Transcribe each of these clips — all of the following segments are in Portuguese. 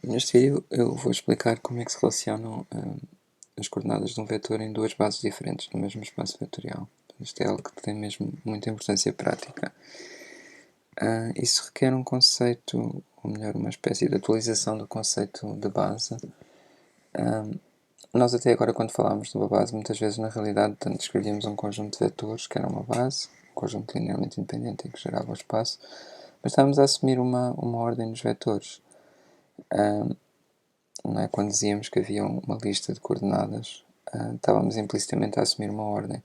Neste vídeo eu vou explicar como é que se relacionam as coordenadas de um vetor em duas bases diferentes no mesmo espaço vetorial. Isto é algo que tem mesmo muita importância prática. Isso requer um conceito, ou melhor, uma espécie de atualização do conceito de base. Nós até agora, quando falámos de uma base, muitas vezes na realidade tanto descrevíamos um conjunto de vetores, que era uma base, um conjunto linearmente independente e que gerava o espaço, mas estávamos a assumir uma ordem nos vetores. Não é? Quando dizíamos que havia uma lista de coordenadas, estávamos implicitamente a assumir uma ordem.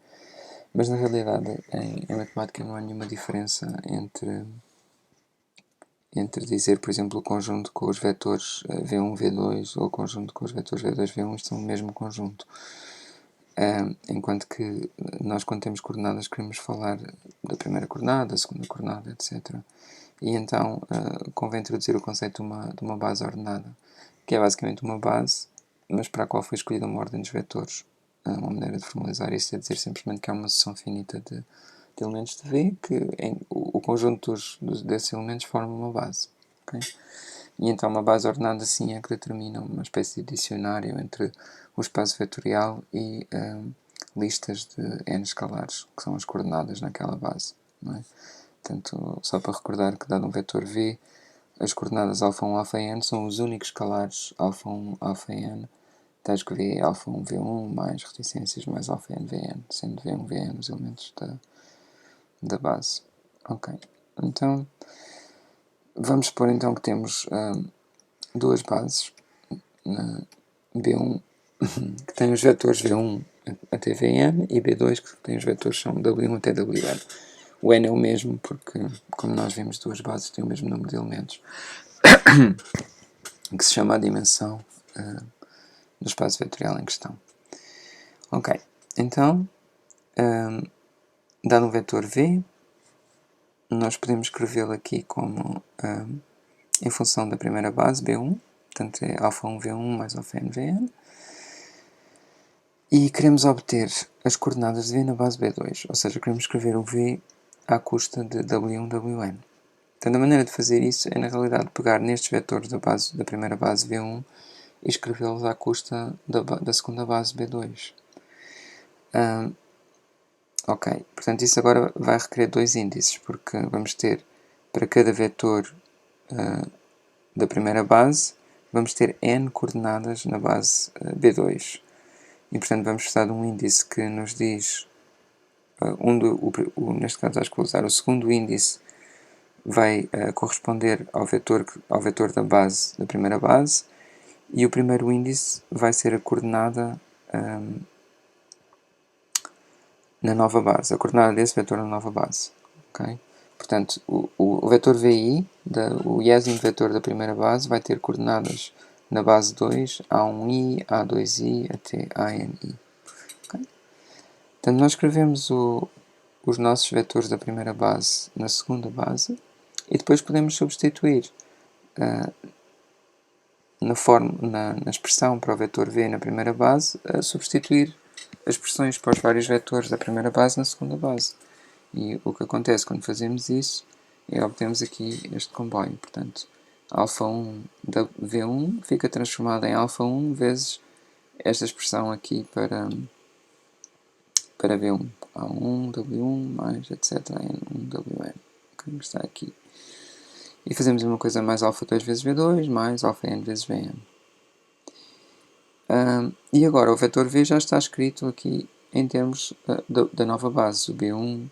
Mas na realidade, em matemática não há nenhuma diferença entre dizer, por exemplo, o conjunto com os vetores V1, V2 ou o conjunto com os vetores V2, V1, isto são o mesmo conjunto. Enquanto que nós, quando temos coordenadas, queremos falar da primeira coordenada, da segunda coordenada, etc. E então convém introduzir o conceito de uma base ordenada, que é basicamente uma base, mas para a qual foi escolhida uma ordem dos vetores. Uma maneira de formalizar isso é dizer simplesmente que há uma sucessão finita de elementos de V, que o conjunto desses elementos forma uma base. Okay? E então uma base ordenada assim é que determina uma espécie de dicionário entre o espaço vetorial e listas de n escalares, que são as coordenadas naquela base. Não é? Portanto, só para recordar que dado um vetor V, as coordenadas α1, αn são os únicos escalares α1, αn, tais que V é α1, V1, mais reticências, mais αn, Vn, sendo V1, Vn os elementos da base. Ok, então vamos supor então que temos duas bases, B1 que tem os vetores V1 até Vn e B2 que tem os vetores são W1 até Wn. O n é o mesmo porque, como nós vimos, duas bases têm o mesmo número de elementos, que se chama a dimensão do espaço vetorial em questão. Ok, então, dado um vetor V, nós podemos escrevê-lo aqui como em função da primeira base, B1, portanto é α1 V1 mais αn Vn, e queremos obter as coordenadas de V na base B2, ou seja, queremos escrever o V à custa de W1, Wn. Portanto, a maneira de fazer isso é, na realidade, pegar nestes vetores da primeira base V1 e escrevê-los à custa da segunda base B2. Ok, portanto, isso agora vai requerer dois índices, porque vamos ter, para cada vetor da primeira base, vamos ter n coordenadas na base B2. E, portanto, vamos precisar de um índice que nos diz, neste caso acho que vou usar o segundo índice, vai corresponder ao vetor da base, da primeira base, e o primeiro índice vai ser a coordenada na nova base, a coordenada desse vetor na nova base. Okay? Portanto, o vetor VI, o iésimo vetor da primeira base, vai ter coordenadas na base 2, A1i, A2i até ANI. Okay? Portanto, nós escrevemos os nossos vetores da primeira base na segunda base e depois podemos substituir na expressão para o vetor V na primeira base, substituir as expressões para os vários vetores da primeira base na segunda base. E o que acontece quando fazemos isso é obtemos aqui este comboio. Portanto, α1 da V1 fica transformado em α1 vezes esta expressão aqui para V1. A1, W1, mais etc. N1, Wn. Que está aqui. E fazemos uma coisa mais α2 vezes V2, mais αn vezes Vn. E agora o vetor V já está escrito aqui em termos da nova base, o B1.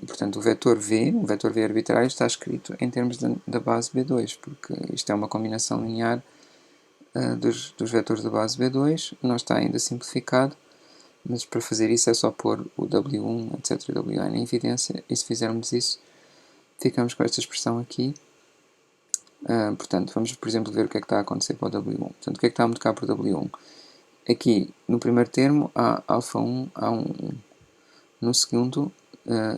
Portanto, o vetor V arbitrário, está escrito em termos da base B2, porque isto é uma combinação linear dos vetores da base B2, não está ainda simplificado, mas para fazer isso é só pôr o W1, etc. e Wn em evidência, e se fizermos isso, ficamos com esta expressão aqui. Portanto, vamos, por exemplo, ver o que é que está a acontecer para o W1. Portanto, o que é que está a multiplicar por W1? Aqui, no primeiro termo, há α1, A1. No segundo,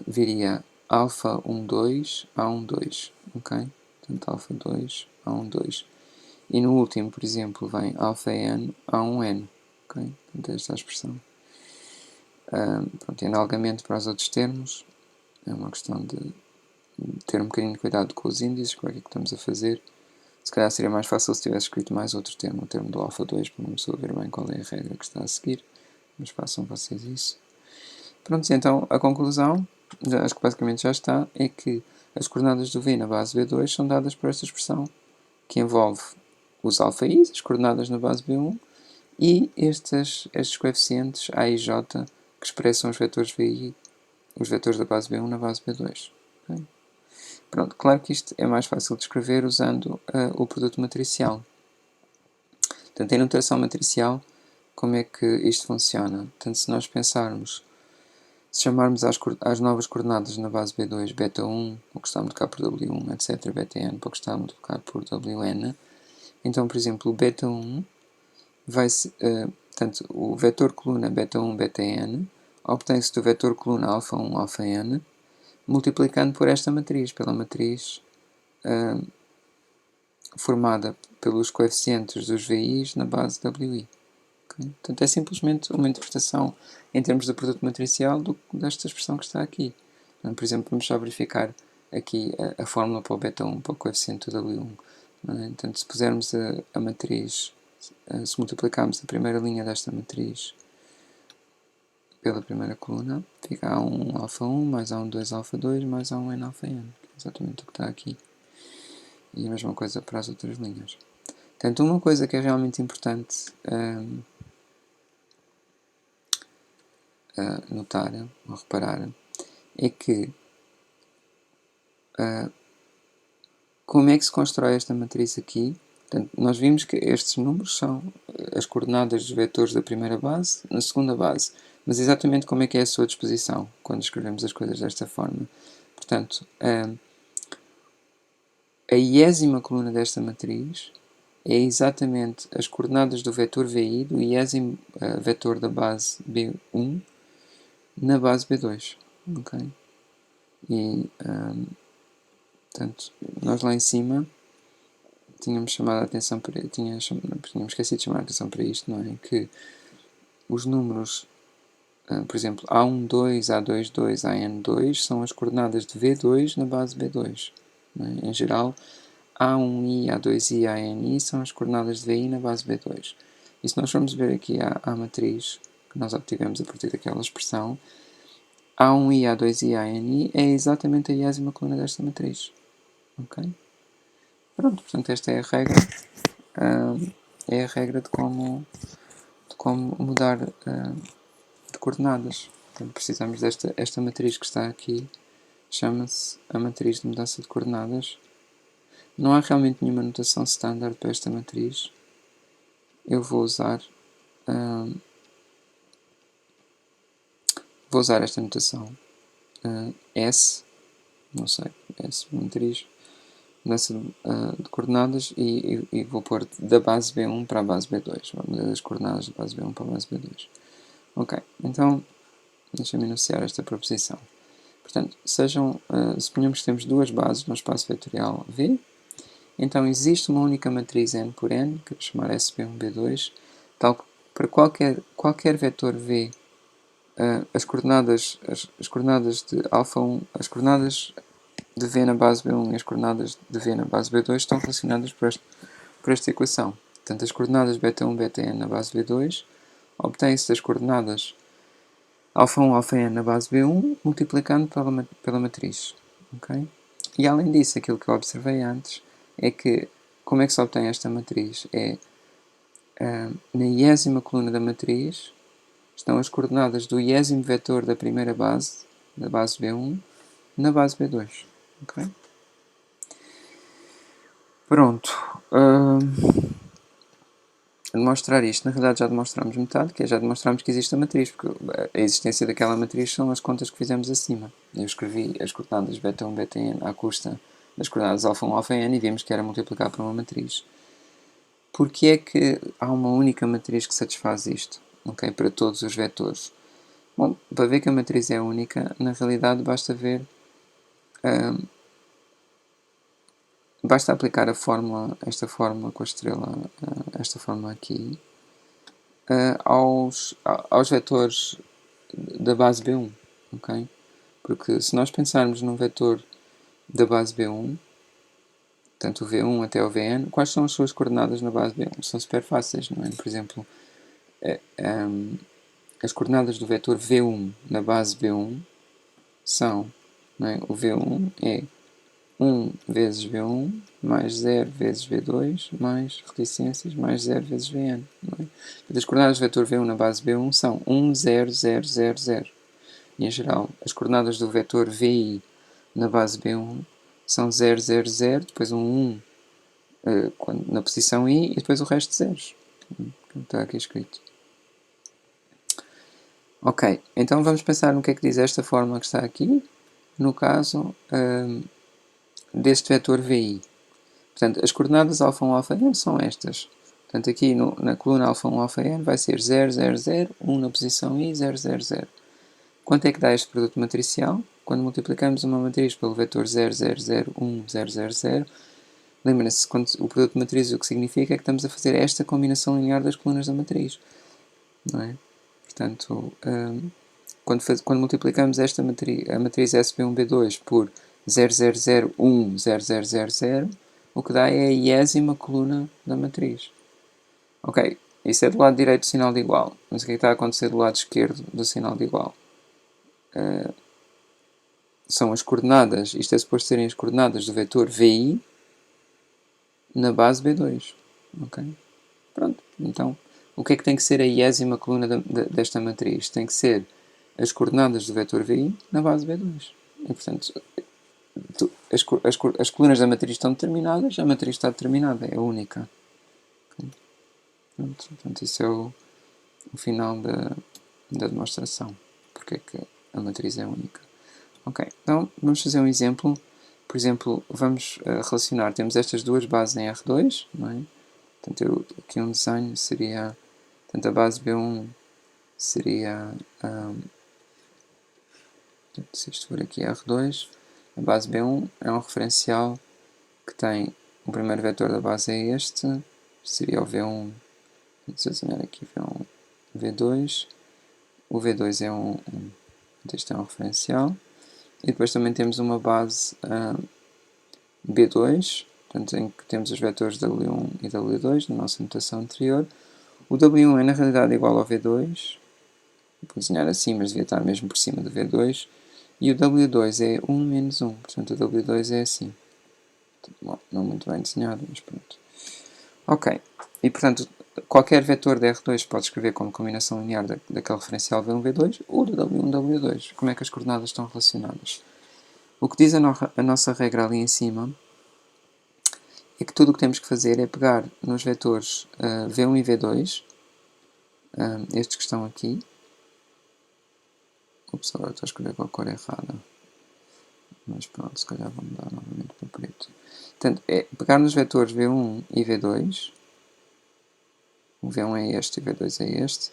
viria α12, A12. Ok? Portanto, α2, A12. E no último, por exemplo, vem αn, A1n. Ok? Portanto, esta é a expressão. Pronto, e analogamente para os outros termos, é uma questão de ter um bocadinho de cuidado com os índices, com o que é que estamos a fazer, Se calhar seria mais fácil se tivesse escrito mais outro termo, o termo do alfa 2, para uma pessoa ver bem qual é a regra que está a seguir. Mas façam vocês isso. Pronto, então a conclusão, acho que basicamente já está, é que as coordenadas do V na base B2 são dadas por esta expressão, que envolve os alfa-i's, as coordenadas na base B1, e estes coeficientes A e J que expressam os vetores VI, os vetores da base B1 na base B2. Okay? Pronto, claro que isto é mais fácil de escrever usando o produto matricial. Portanto, em notação matricial, como é que isto funciona? Portanto, se nós pensarmos, se chamarmos às novas coordenadas na base B2 beta 1, o que está a multiplicar por W1, etc., beta n, para o que está a multiplicar por Wn, então, por exemplo, o beta 1 vai ser, portanto, o vetor coluna beta 1, beta n, obtém-se do vetor coluna alfa 1, alfa n, multiplicando por esta matriz, pela matriz formada pelos coeficientes dos VIs na base WI. Okay? Portanto, é simplesmente uma interpretação em termos de produto matricial desta expressão que está aqui. Então, por exemplo, vamos só verificar aqui a fórmula para o beta 1, para o coeficiente do W1. Não é? Portanto, se pusermos a matriz, se multiplicarmos a primeira linha desta matriz pela primeira coluna, fica A1 alfa 1 mais A1 2 alfa 2 mais A1 n alfa n, que é exatamente o que está aqui. E a mesma coisa para as outras linhas. Portanto, uma coisa que é realmente importante notar ou reparar é que como é que se constrói esta matriz aqui. Portanto, nós vimos que estes números são as coordenadas dos vetores da primeira base na segunda base, mas exatamente como é que é a sua disposição quando escrevemos as coisas desta forma. Portanto, a iésima coluna desta matriz é exatamente as coordenadas do vetor VI, do iésimo vetor da base B1, na base B2. Okay? E, portanto, nós lá em cima tínhamos chamado a atenção para, tínhamos esquecido de chamar a atenção para isto, não é? Que os números, por exemplo, A12, A22, AN2 são as coordenadas de V2 na base B2. É? Em geral, A1i, A2i, ANI são as coordenadas de VI na base B2. E se nós formos ver aqui a matriz que nós obtivemos a partir daquela expressão, A1i, A2i, ANI é exatamente a iésima coluna desta matriz. Ok? Pronto, portanto esta é a regra. É a regra de como mudar de coordenadas. Portanto, precisamos esta matriz que está aqui, chama-se a matriz de mudança de coordenadas. Não há realmente nenhuma notação standard para esta matriz. Eu vou usar esta notação S, não sei, S matriz, mudança de coordenadas e vou pôr da base B1 para a base B2. Vou mudar as coordenadas da base B1 para a base B2. Ok, então deixa-me enunciar esta proposição. Portanto, suponhamos que temos duas bases no espaço vetorial V, então existe uma única matriz n por n, que eu vou chamar SB1, B2, tal que para qualquer vetor V, as coordenadas de alfa 1, as coordenadas de V na base B1 e as coordenadas de V na base B2 estão relacionadas por esta equação. Portanto, as coordenadas beta 1, beta n na base B2 obtêm-se das coordenadas alfa 1, alfa n na base B1, multiplicando pela matriz. Okay? E além disso, aquilo que eu observei antes é que, como é que se obtém esta matriz? Na iésima coluna da matriz estão as coordenadas do iésimo vetor da primeira base, da base B1, na base B2. Okay? Pronto. Demonstrar isto, na realidade já demonstramos metade, que é já demonstramos que existe a matriz, porque a existência daquela matriz são as contas que fizemos acima. Eu escrevi as coordenadas beta 1, beta n à custa das coordenadas alfa 1, alfa n e vimos que era multiplicar por uma matriz. Porquê é que há uma única matriz que satisfaz isto? Okay, para todos os vetores? Bom, para ver que a matriz é única, na realidade basta ver... basta aplicar esta fórmula com a estrela, esta fórmula aqui, aos vetores da base B1, ok? Porque se nós pensarmos num vetor da base B1, portanto o V1 até o Vn, quais são as suas coordenadas na base B1? São super fáceis, não é? Por exemplo, as coordenadas do vetor V1 na base B1 são, não é? O V1 é 1 vezes V1 mais 0 vezes V2 mais reticências mais 0 vezes Vn. Não é? As coordenadas do vetor V1 na base B1 são 1, 0, 0, 0, 0. E, em geral, as coordenadas do vetor VI na base B1 são 0, 0, 0, depois um 1 na posição I e depois o resto de zeros. Está aqui escrito. Ok, então vamos pensar no que é que diz esta fórmula que está aqui, no caso deste vetor VI. Portanto, as coordenadas α1, αn são estas. Portanto, aqui na coluna α1, αn vai ser 0, 0, 0, 1 na posição I, 0, 0, 0. Quanto é que dá este produto matricial? Quando multiplicamos uma matriz pelo vetor 0, 0, 0, 1, 0, 0, 0, lembrem-se, o produto matriz o que significa é que estamos a fazer esta combinação linear das colunas da matriz. Não é? Portanto, quando multiplicamos a matriz SB1B2 por 0, 0, 0, 1, 0, 0, 0, 0, o que dá é a iésima coluna da matriz. Ok, isso é do lado direito do sinal de igual. Mas o que é que está a acontecer do lado esquerdo do sinal de igual? São as coordenadas, isto é suposto serem as coordenadas do vetor VI na base B2. Ok? Pronto, então, o que é que tem que ser a iésima coluna desta matriz? Tem que ser as coordenadas do vetor VI na base B2. E, portanto, as colunas da matriz estão determinadas, a matriz está determinada, é única. Okay? Pronto, portanto, isso é o final da demonstração. Porque é que a matriz é única. Ok, então vamos fazer um exemplo. Por exemplo, vamos relacionar, temos estas duas bases em R2, não é? Portanto, aqui um desenho seria, portanto, a base B1 seria, se isto for aqui R2, a base B1 é um referencial que tem, o primeiro vetor da base é este, seria o V1, vamos desenhar aqui V1, V2, o V2 é este é um referencial, e depois também temos uma base B2, portanto, em que temos os vetores W1 e W2, na nossa notação anterior. O W1 é na realidade igual ao V2, vou desenhar assim, mas devia estar mesmo por cima do V2, e o W2 é 1 menos 1, portanto o W2 é assim. Bom, não muito bem desenhado, mas pronto. Ok, e portanto, qualquer vetor de R2 pode escrever como combinação linear daquele referencial V1, V2 ou do W1, W2. Como é que as coordenadas estão relacionadas? O que diz a nossa regra ali em cima é que tudo o que temos que fazer é pegar nos vetores V1 e V2, estes que estão aqui. Ups, agora estou a escrever com a cor errada. Mas pronto, se calhar vou mudar novamente para preto. Portanto, é pegar nos vetores V1 e V2, o V1 é este e o V2 é este,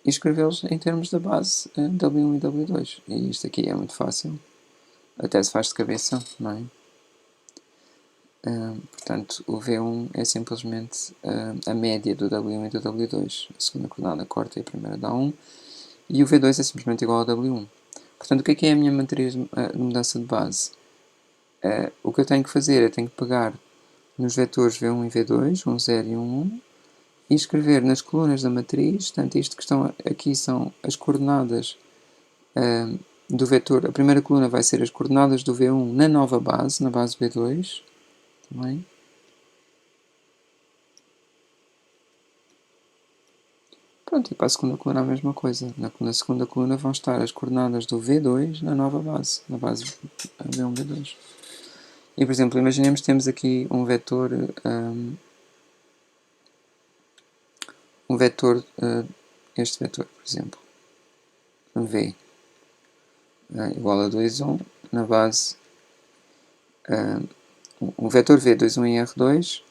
e escrevê-los em termos da base W1 e W2. E isto aqui é muito fácil. Até se faz de cabeça, não é? Portanto, o V1 é simplesmente a média do W1 e do W2. A segunda coordenada corta e a primeira dá 1. E o V2 é simplesmente igual ao W1. Portanto, o que é a minha matriz de mudança de base? O que eu tenho que fazer é tenho que pegar nos vetores V1 e V2, um 0 e um 1, e escrever nas colunas da matriz, portanto, isto que estão aqui são as coordenadas do vetor. A primeira coluna vai ser as coordenadas do V1 na nova base, na base B2. Também. Pronto, e para a segunda coluna a mesma coisa. Na segunda coluna vão estar as coordenadas do V2 na nova base, na base V1, V2. E, por exemplo, imaginemos que temos aqui um vetor, este vetor, por exemplo, V, igual a 2, 1, na base, um vetor V, 2, 1 em R2,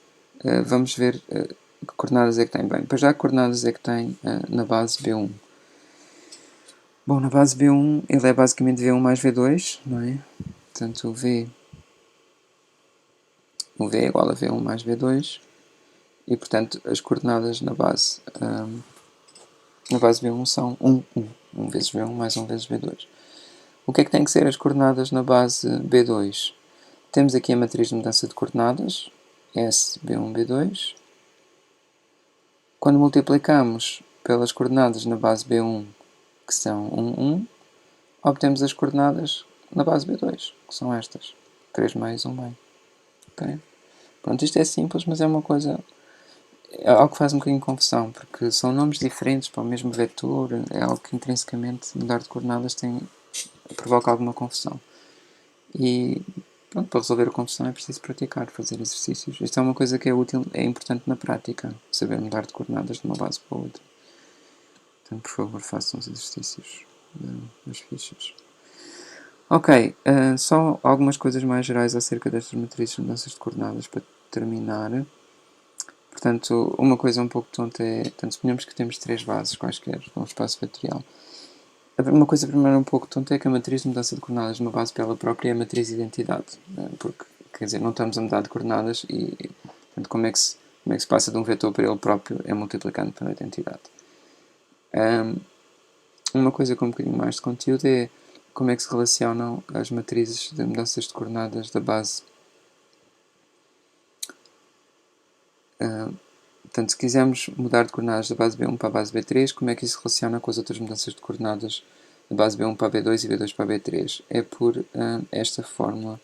vamos ver que coordenadas é que tem. Bem, para já que coordenadas é que tem na base B1. Bom, na base B1 ele é basicamente V1 mais V2, não é? Portanto, o V é igual a V1 mais V2 e, portanto, as coordenadas na base B1 são 1, 1. 1 vezes V1 mais 1 vezes V2. O que é que tem que ser as coordenadas na base B2? Temos aqui a matriz de mudança de coordenadas, S, B1, B2. Quando multiplicamos pelas coordenadas na base B1, que são 1, 1, obtemos as coordenadas na base B2, que são estas, 3 mais 1 meio. Okay? Pronto, isto é simples, mas é uma coisa, é algo que faz um bocadinho de confusão, porque são nomes diferentes para o mesmo vetor, é algo que intrinsecamente mudar de coordenadas provoca alguma confusão. E pronto, para resolver a confusão é preciso praticar, fazer exercícios. Isto é uma coisa que é útil, é importante na prática, saber mudar de coordenadas de uma base para outra. Portanto, por favor, façam os exercícios das fichas. Ok, só algumas coisas mais gerais acerca destas matrizes de mudanças de coordenadas para terminar. Portanto, uma coisa um pouco tonta é, portanto, suponhamos que temos 3 bases quaisquer num espaço vetorial. Uma coisa primeiro um pouco tonta é que a matriz de mudança de coordenadas numa base pela própria é a matriz de identidade, porque, quer dizer, não estamos a mudar de coordenadas e, portanto, como é que se passa de um vetor para ele próprio é multiplicando pela identidade. Uma coisa com um bocadinho mais de conteúdo é como é que se relacionam as matrizes de mudanças de coordenadas da base. Portanto, se quisermos mudar de coordenadas da base B1 para a base B3, como é que isso se relaciona com as outras mudanças de coordenadas da base B1 para a B2 e B2 para a B3? É por esta fórmula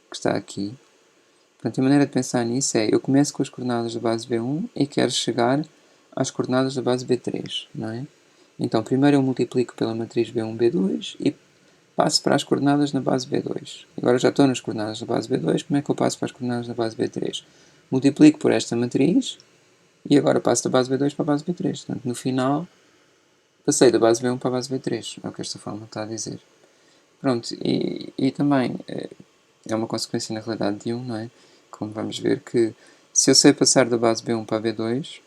que está aqui. Portanto, a maneira de pensar nisso é, eu começo com as coordenadas da base B1 e quero chegar às coordenadas da base B3, não é? Então, primeiro eu multiplico pela matriz B1, B2 e passo para as coordenadas na base B2. Agora já estou nas coordenadas da base B2, como é que eu passo para as coordenadas da base B3? Multiplico por esta matriz e agora passo da base B2 para a base B3. Portanto, no final, passei da base B1 para a base B3. É o que esta fórmula está a dizer. Pronto, e também é uma consequência na realidade de 1, não é? Como vamos ver que se eu sei passar da base B1 para a B2,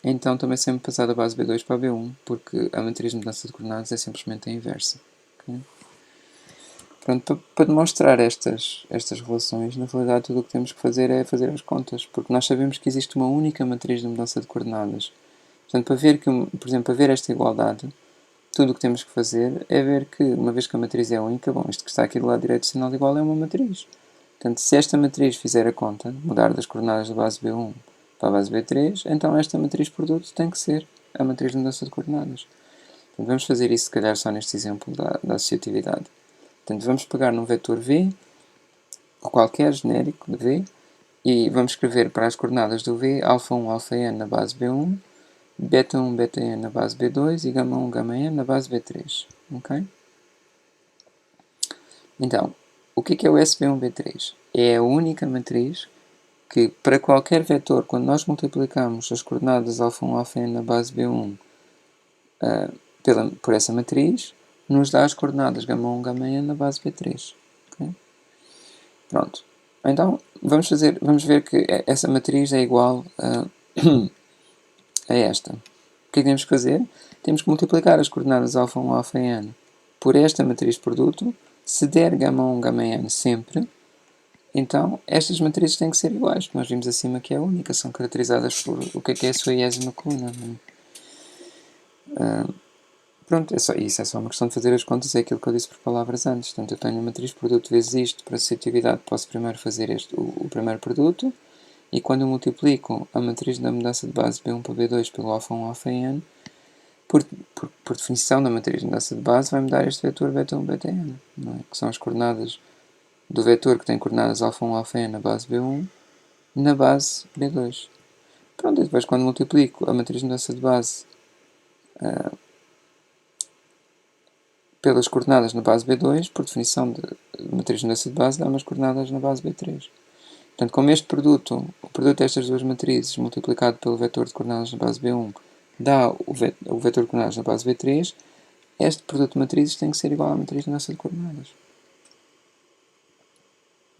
então também sei passar da base B2 para a B1, porque a matriz de mudança de coordenadas é simplesmente a inversa. Okay? Pronto, para demonstrar estas relações, na realidade tudo o que temos que fazer é fazer as contas, porque nós sabemos que existe uma única matriz de mudança de coordenadas. Portanto, para ver que, por exemplo, para ver esta igualdade, tudo o que temos que fazer é ver que, uma vez que a matriz é única, bom, isto que está aqui do lado direito do sinal de igual é uma matriz. Portanto, se esta matriz fizer a conta, mudar das coordenadas da base B1 para a base B3, então esta matriz produto tem que ser a matriz de mudança de coordenadas. Portanto, vamos fazer isso, se calhar, só neste exemplo da associatividade. Portanto, vamos pegar num vetor V, qualquer genérico de V, e vamos escrever para as coordenadas do V alfa 1, alfa n na base B1, beta 1, beta n na base B2 e gama 1, gama n na base B3. Ok? Então, o que é o SB1B3? É a única matriz que, para qualquer vetor, quando nós multiplicamos as coordenadas alfa 1, alfa n na base B1 por essa matriz, nos dá as coordenadas gama 1, gama n na base B3. Okay? Pronto. Então, vamos ver que essa matriz é igual a esta. O que é que temos que fazer? Temos que multiplicar as coordenadas alfa 1, alfa n por esta matriz de produto. Se der gama 1, gama n sempre, então estas matrizes têm que ser iguais. Nós vimos acima que é única, são caracterizadas por o que é a sua iésima coluna. Pronto, isso é só uma questão de fazer as contas, é aquilo que eu disse por palavras antes. Portanto, eu tenho a matriz produto vezes isto, para associatividade posso primeiro fazer o primeiro produto, e quando eu multiplico a matriz da mudança de base B1 para B2 pelo alfa 1, alfa n, por definição da matriz de mudança de base, vai-me dar este vetor beta 1, beta n, não é? Que são as coordenadas do vetor que tem coordenadas alfa 1, alfa n na base B1, na base B2. Pronto, e depois quando multiplico a matriz de mudança de base pelas coordenadas na base B2, por definição de matriz de mudança de base, dá-me as coordenadas na base B3. Portanto, como este produto, o produto destas duas matrizes multiplicado pelo vetor de coordenadas na base B1 dá o vetor de coordenadas na base B3, este produto de matrizes tem que ser igual à matriz de mudança de coordenadas.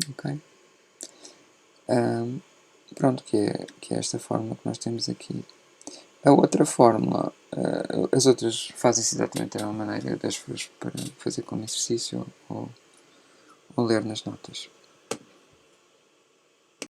Ok? Pronto, que é esta fórmula que nós temos aqui. A outra fórmula, as outras fazem-se exatamente da mesma maneira, deixo-vos para fazer como exercício ou ler nas notas.